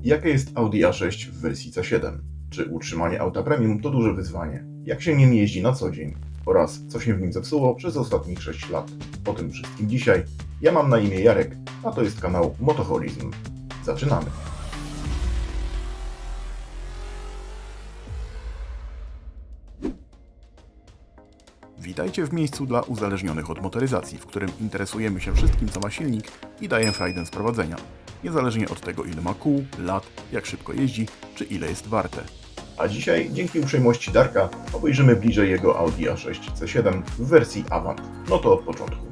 Jakie jest Audi A6 w wersji C7? Czy utrzymanie auta premium to duże wyzwanie? Jak się nim jeździ na co dzień? Oraz co się w nim zepsuło przez ostatnich 6 lat? O tym wszystkim dzisiaj. Ja mam na imię Jarek, a to jest kanał Motoholizm. Zaczynamy! Witajcie w miejscu dla uzależnionych od motoryzacji, w którym interesujemy się wszystkim, co ma silnik i daje frajdę z prowadzenia. Niezależnie od tego, ile ma kół, lat, jak szybko jeździ, czy ile jest warte. A dzisiaj, dzięki uprzejmości Darka, obejrzymy bliżej jego Audi A6 C7 w wersji Avant. No to od początku.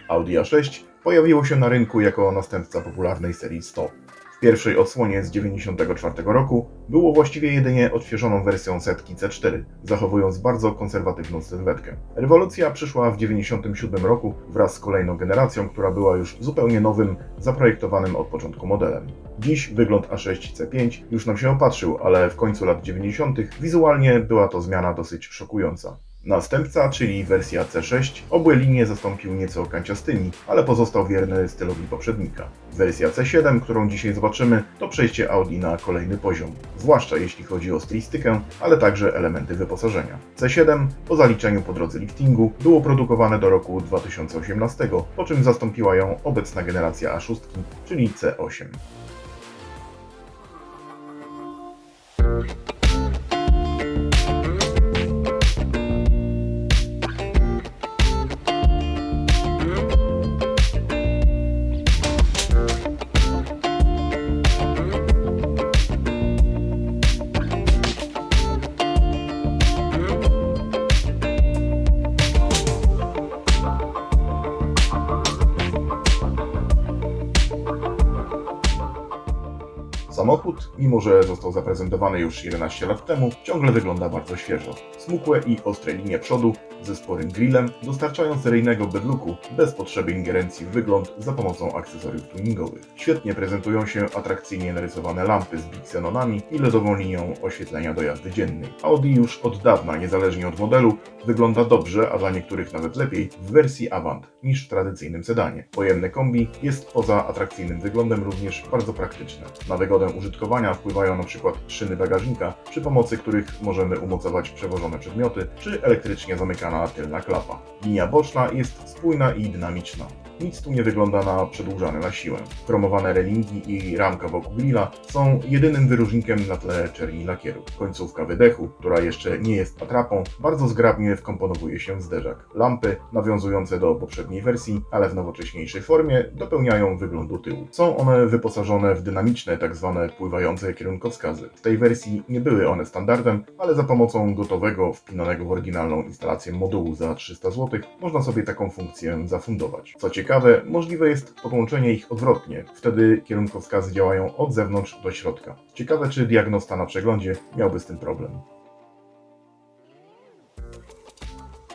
Audi A6 pojawiło się na rynku jako następca popularnej serii 100. W pierwszej odsłonie z 1994 roku było właściwie jedynie odświeżoną wersją setki C4, zachowując bardzo konserwatywną sylwetkę. Rewolucja przyszła w 1997 roku wraz z kolejną generacją, która była już zupełnie nowym, zaprojektowanym od początku modelem. Dziś wygląd A6 C5 już nam się opatrzył, ale w końcu lat 90. wizualnie była to zmiana dosyć szokująca. Następca, czyli wersja C6, obłe linie zastąpił nieco kanciastymi, ale pozostał wierny stylowi poprzednika. Wersja C7, którą dzisiaj zobaczymy, to przejście Audi na kolejny poziom, zwłaszcza jeśli chodzi o stylistykę, ale także elementy wyposażenia. C7, po zaliczeniu po drodze liftingu, było produkowane do roku 2018, po czym zastąpiła ją obecna generacja A6, czyli C8. Samochód, mimo że został zaprezentowany już 11 lat temu, ciągle wygląda bardzo świeżo. Smukłe i ostre linie przodu ze sporym grillem dostarczają seryjnego bedlooku bez potrzeby ingerencji w wygląd za pomocą akcesoriów tuningowych. Świetnie prezentują się atrakcyjnie narysowane lampy z bixenonami i LEDową linią oświetlenia do jazdy dziennej. Audi już od dawna, niezależnie od modelu, wygląda dobrze, a dla niektórych nawet lepiej, w wersji Avant niż w tradycyjnym sedanie. Pojemne kombi jest poza atrakcyjnym wyglądem również bardzo praktyczne. Na wygodę użytkowania wpływają np. szyny bagażnika, przy pomocy których możemy umocować przewożone przedmioty, czy elektrycznie zamykana tylna klapa. Linia boczna jest spójna i dynamiczna. Nic tu nie wygląda na przedłużane na siłę. Chromowane relingi i ramka wokół grilla są jedynym wyróżnikiem na tle czerni lakieru. Końcówka wydechu, która jeszcze nie jest atrapą, bardzo zgrabnie wkomponowuje się w zderzak. Lampy, nawiązujące do poprzedniej wersji, ale w nowocześniejszej formie, dopełniają wyglądu tyłu. Są one wyposażone w dynamiczne, tzw. pływające kierunkowskazy. W tej wersji nie były one standardem, ale za pomocą gotowego, wpinanego w oryginalną instalację modułu za 300 zł można sobie taką funkcję zafundować. Co ciekawe, możliwe jest podłączenie ich odwrotnie. Wtedy kierunkowskazy działają od zewnątrz do środka. Ciekawe, czy diagnosta na przeglądzie miałby z tym problem.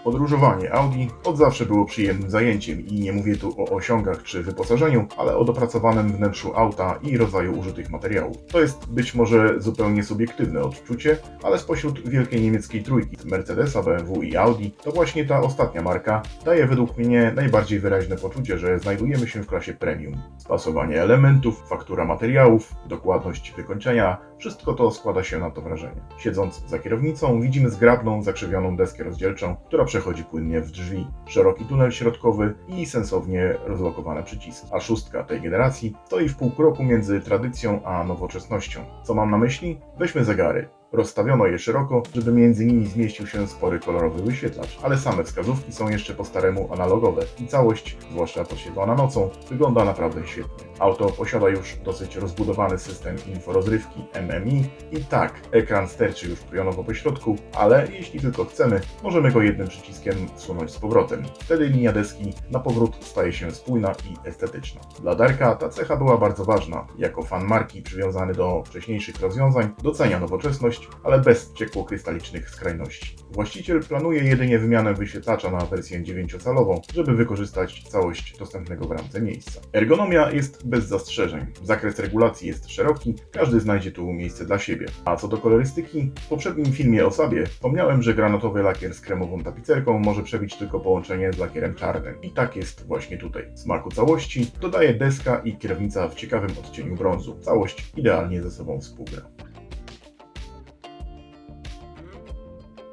Podróżowanie Audi od zawsze było przyjemnym zajęciem i nie mówię tu o osiągach czy wyposażeniu, ale o dopracowanym wnętrzu auta i rodzaju użytych materiałów. To jest być może zupełnie subiektywne odczucie, ale spośród wielkiej niemieckiej trójki Mercedesa, BMW i Audi, to właśnie ta ostatnia marka daje według mnie najbardziej wyraźne poczucie, że znajdujemy się w klasie premium. Spasowanie elementów, faktura materiałów, dokładność wykończenia, wszystko to składa się na to wrażenie. Siedząc za kierownicą widzimy zgrabną, zakrzywioną deskę rozdzielczą, która przechodzi płynnie w drzwi, szeroki tunel środkowy i sensownie rozlokowane przyciski. A szóstka tej generacji stoi w pół kroku między tradycją a nowoczesnością. Co mam na myśli? Weźmy zegary. Rozstawiono je szeroko, żeby między nimi zmieścił się spory kolorowy wyświetlacz, ale same wskazówki są jeszcze po staremu analogowe i całość, zwłaszcza podświetlona nocą, wygląda naprawdę świetnie. Auto posiada już dosyć rozbudowany system inforozrywki MMI i tak, ekran sterczy już pionowo po środku, ale jeśli tylko chcemy, możemy go jednym przyciskiem wsunąć z powrotem. Wtedy linia deski na powrót staje się spójna i estetyczna. Dla Darka ta cecha była bardzo ważna. Jako fan marki przywiązany do wcześniejszych rozwiązań docenia nowoczesność szybkość, ale bez ciekłokrystalicznych skrajności. Właściciel planuje jedynie wymianę wyświetlacza na wersję 9-calową, żeby wykorzystać całość dostępnego w ramce miejsca. Ergonomia jest bez zastrzeżeń. Zakres regulacji jest szeroki, każdy znajdzie tu miejsce dla siebie. A co do kolorystyki, w poprzednim filmie o Sabie wspomniałem, że granatowy lakier z kremową tapicerką może przebić tylko połączenie z lakierem czarnym. I tak jest właśnie tutaj. Smaku całości dodaje deska i kierownica w ciekawym odcieniu brązu. Całość idealnie ze sobą współgra.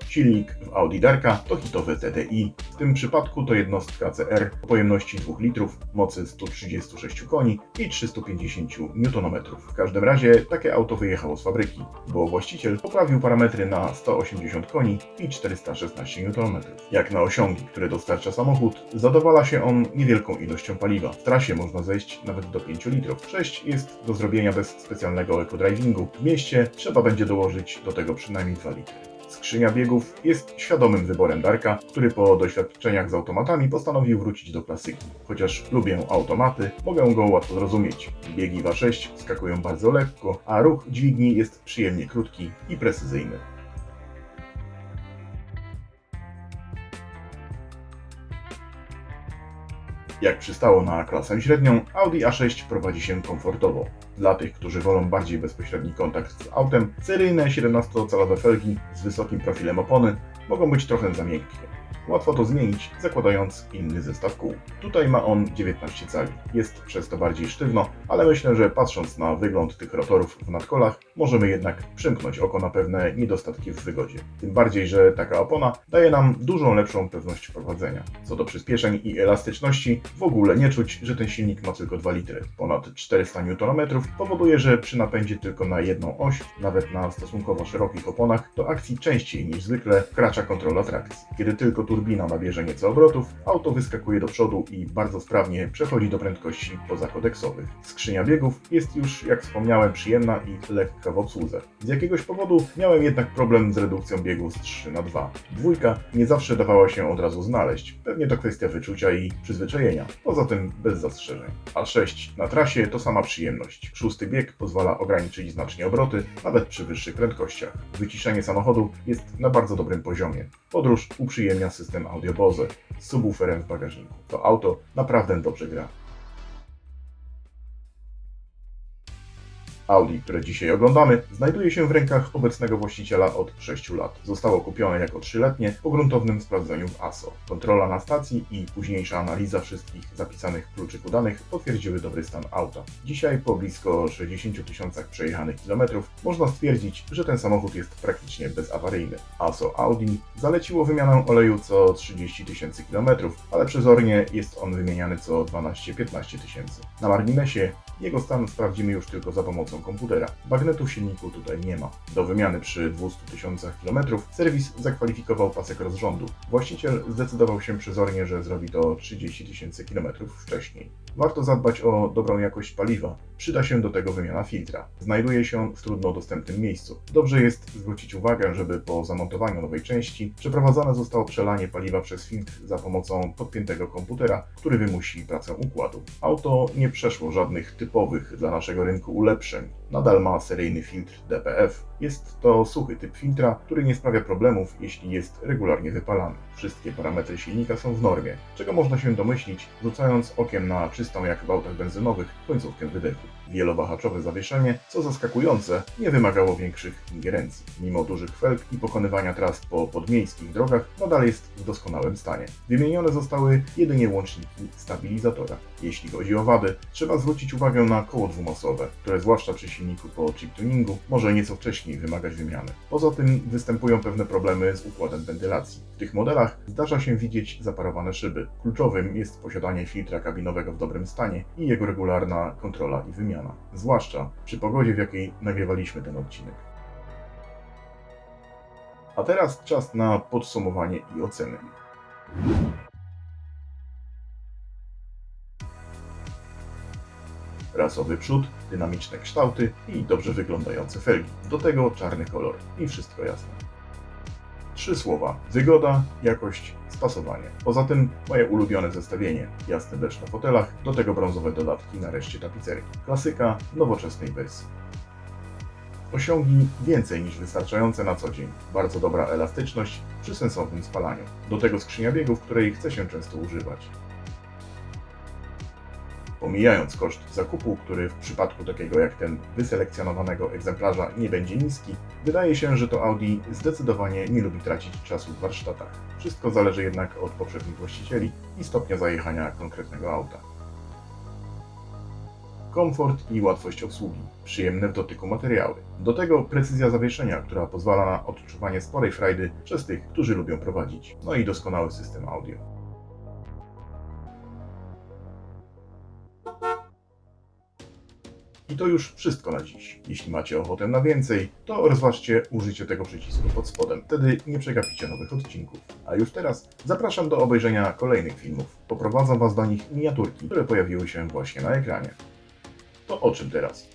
Silnik w Audi Darka to hitowe TDI. W tym przypadku to jednostka CR o pojemności 2 litrów, mocy 136 koni i 350 Nm. W każdym razie takie auto wyjechało z fabryki, bo właściciel poprawił parametry na 180 koni i 416 Nm. Jak na osiągi, które dostarcza samochód, zadowala się on niewielką ilością paliwa. W trasie można zejść nawet do 5 litrów. 6 jest do zrobienia bez specjalnego eco-drivingu. W mieście trzeba będzie dołożyć do tego przynajmniej 2 litry. Skrzynia biegów jest świadomym wyborem Darka, który po doświadczeniach z automatami postanowił wrócić do klasyki. Chociaż lubię automaty, mogę go łatwo zrozumieć. Biegi W6 skakują bardzo lekko, a ruch dźwigni jest przyjemnie krótki i precyzyjny. Jak przystało na klasę średnią, Audi A6 prowadzi się komfortowo. Dla tych, którzy wolą bardziej bezpośredni kontakt z autem, seryjne 17-calowe felgi z wysokim profilem opony mogą być trochę za miękkie. Łatwo to zmienić, zakładając inny zestaw kół. Tutaj ma on 19 cali. Jest przez to bardziej sztywno, ale myślę, że patrząc na wygląd tych rotorów w nadkolach, możemy jednak przymknąć oko na pewne niedostatki w wygodzie. Tym bardziej, że taka opona daje nam dużo lepszą pewność prowadzenia. Co do przyspieszeń i elastyczności, w ogóle nie czuć, że ten silnik ma tylko 2 litry. Ponad 400 Nm powoduje, że przy napędzie tylko na jedną oś, nawet na stosunkowo szerokich oponach, do akcji częściej niż zwykle wkracza kontrola trakcji. Kiedy tylko turbina nabierze nieco obrotów, auto wyskakuje do przodu i bardzo sprawnie przechodzi do prędkości pozakodeksowych. Skrzynia biegów jest już, jak wspomniałem, przyjemna i lekka w obsłudze. Z jakiegoś powodu miałem jednak problem z redukcją biegu z 3/2. Dwójka nie zawsze dawała się od razu znaleźć. Pewnie to kwestia wyczucia i przyzwyczajenia. Poza tym bez zastrzeżeń. A6 na trasie to sama przyjemność. 6. bieg pozwala ograniczyć znacznie obroty, nawet przy wyższych prędkościach. Wyciszenie samochodu jest na bardzo dobrym poziomie. Podróż uprzyjemnia system Audio Bose z subwooferem w bagażniku. To auto naprawdę dobrze gra. Audi, które dzisiaj oglądamy, znajduje się w rękach obecnego właściciela od 6 lat. Zostało kupione jako 3-letnie po gruntownym sprawdzeniu w ASO. Kontrola na stacji i późniejsza analiza wszystkich zapisanych w kluczyku danych potwierdziły dobry stan auta. Dzisiaj, po blisko 60 tysiącach przejechanych kilometrów, można stwierdzić, że ten samochód jest praktycznie bezawaryjny. ASO Audi zaleciło wymianę oleju co 30 tysięcy kilometrów, ale przezornie jest on wymieniany co 12-15 tysięcy. Na marginesie jego stan sprawdzimy już tylko za pomocą komputera. Bagnetu w silniku tutaj nie ma. Do wymiany przy 200 tysiącach kilometrów serwis zakwalifikował pasek rozrządu. Właściciel zdecydował się przezornie, że zrobi to 30 tysięcy kilometrów wcześniej. Warto zadbać o dobrą jakość paliwa. Przyda się do tego wymiana filtra. Znajduje się w trudno dostępnym miejscu. Dobrze jest zwrócić uwagę, żeby po zamontowaniu nowej części przeprowadzone zostało przelanie paliwa przez filtr za pomocą podpiętego komputera, który wymusi pracę układu. Auto nie przeszło żadnych typowych dla naszego rynku ulepszeń. Nadal ma seryjny filtr DPF. Jest to suchy typ filtra, który nie sprawia problemów, jeśli jest regularnie wypalany. Wszystkie parametry silnika są w normie, czego można się domyślić, rzucając okiem na czystą jak w autach benzynowych końcówkę wydechu. Wielowahaczowe zawieszenie, co zaskakujące, nie wymagało większych ingerencji. Mimo dużych felg i pokonywania tras po podmiejskich drogach, nadal jest w doskonałym stanie. Wymienione zostały jedynie łączniki stabilizatora. Jeśli chodzi o wady, trzeba zwrócić uwagę na koło dwumasowe, które zwłaszcza przy silniku po chip tuningu może nieco wcześniej wymagać wymiany. Poza tym występują pewne problemy z układem wentylacji. W tych modelach zdarza się widzieć zaparowane szyby. Kluczowym jest posiadanie filtra kabinowego w dobrym stanie i jego regularna kontrola i wymiana. Zwłaszcza przy pogodzie, w jakiej nagrywaliśmy ten odcinek. A teraz czas na podsumowanie i oceny. Rasowy przód, dynamiczne kształty i dobrze wyglądające felgi. Do tego czarny kolor i wszystko jasne. 3 słowa: wygoda, jakość, spasowanie. Poza tym moje ulubione zestawienie: jasny beż na fotelach, do tego brązowe dodatki na reszcie tapicerii. Klasyka w nowoczesnej wersji. Osiągi więcej niż wystarczające na co dzień. Bardzo dobra elastyczność przy sensownym spalaniu. Do tego skrzynia biegów, której chce się często używać. Pomijając koszt zakupu, który w przypadku takiego jak ten wyselekcjonowanego egzemplarza nie będzie niski, wydaje się, że to Audi zdecydowanie nie lubi tracić czasu w warsztatach. Wszystko zależy jednak od poprzednich właścicieli i stopnia zajechania konkretnego auta. Komfort i łatwość obsługi, przyjemne w dotyku materiały. Do tego precyzja zawieszenia, która pozwala na odczuwanie sporej frajdy przez tych, którzy lubią prowadzić. No i doskonały system audio. I to już wszystko na dziś. Jeśli macie ochotę na więcej, to rozważcie użycie tego przycisku pod spodem. Wtedy nie przegapicie nowych odcinków. A już teraz zapraszam do obejrzenia kolejnych filmów. Poprowadzą Was do nich miniaturki, które pojawiły się właśnie na ekranie. To o czym teraz?